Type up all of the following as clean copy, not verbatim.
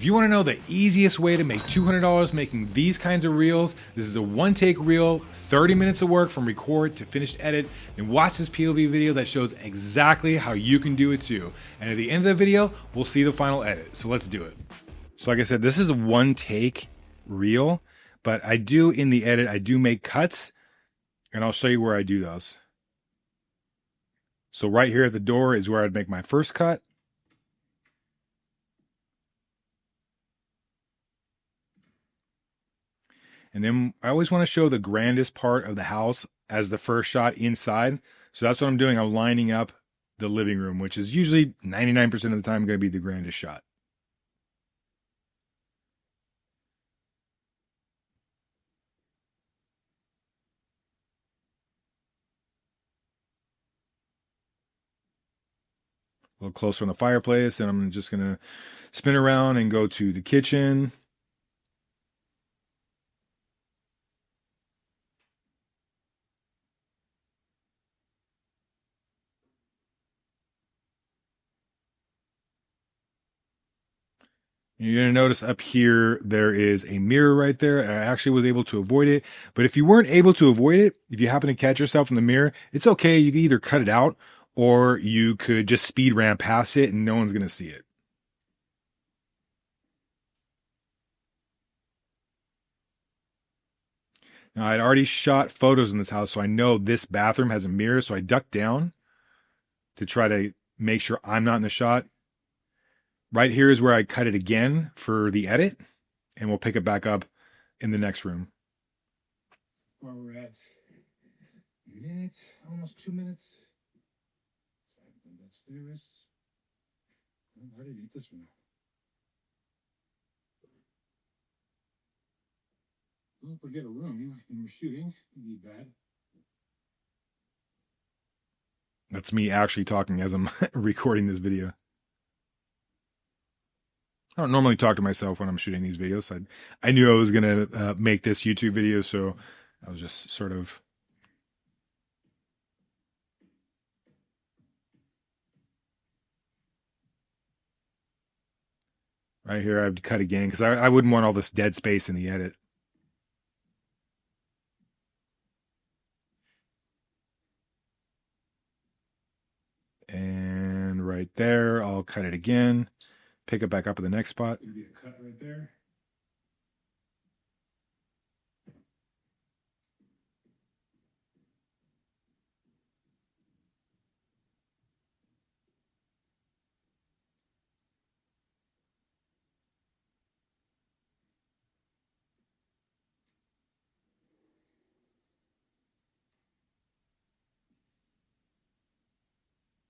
If you want to know the easiest way to make $200 making these kinds of reels, this is a one-take reel, 30 minutes of work from record to finished edit, and watch this POV video that shows exactly how you can do it too. And at the end of the video, we'll see the final edit. So let's do it. So like I said, this is a one-take reel, but I do in the edit, I do make cuts, and I'll show you where I do those. So right here at the door is where I'd make my first cut. And then I always want to show the grandest part of the house as the first shot inside. So that's what I'm doing. I'm lining up the living room, which is usually 99% of the time going to be the grandest shot. A little closer on the fireplace, and I'm just going to spin around and go to the kitchen. You're going to notice up here, there is a mirror right there. I actually was able to avoid it. But if you weren't able to avoid it, if you happen to catch yourself in the mirror, it's okay. You can either cut it out or you could just speed ram past it and no one's going to see it. Now, I'd already shot photos in this house, so I know this bathroom has a mirror. So I ducked down to try to make sure I'm not in the shot. Right here is where I cut it again for the edit, and we'll pick it back up in the next room. Where we're at, minute, almost 2 minutes. Upstairs. How did you eat this one? Don't forget a room when you're shooting. It'd be bad. That's me actually talking as I'm recording this video. I don't normally talk to myself when I'm shooting these videos. I knew I was going to make this YouTube video, so I was just sort of... Right here, I have to cut again because I wouldn't want all this dead space in the edit. And right there, I'll cut it again. Pick it back up at the next spot. It's gonna be a cut right there.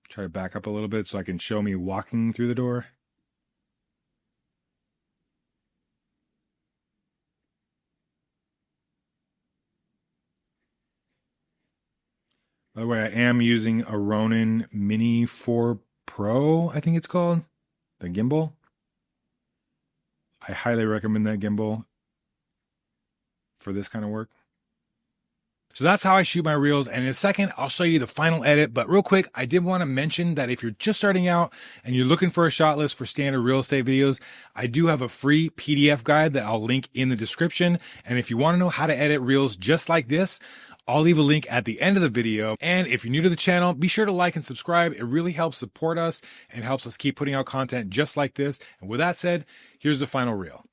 Try to back up a little bit so I can show me walking through the door. By the way, I am using a Ronin Mini 4 Pro, I think it's called, the gimbal. I highly recommend that gimbal for this kind of work. So that's how I shoot my reels, and in a second, I'll show you the final edit. But real quick, I did want to mention that if you're just starting out and you're looking for a shot list for standard real estate videos, I do have a free PDF guide that I'll link in the description. And if you want to know how to edit reels just like this, I'll leave a link at the end of the video. And if you're new to the channel, be sure to like and subscribe. It really helps support us and helps us keep putting out content just like this. And with that said, here's the final reel.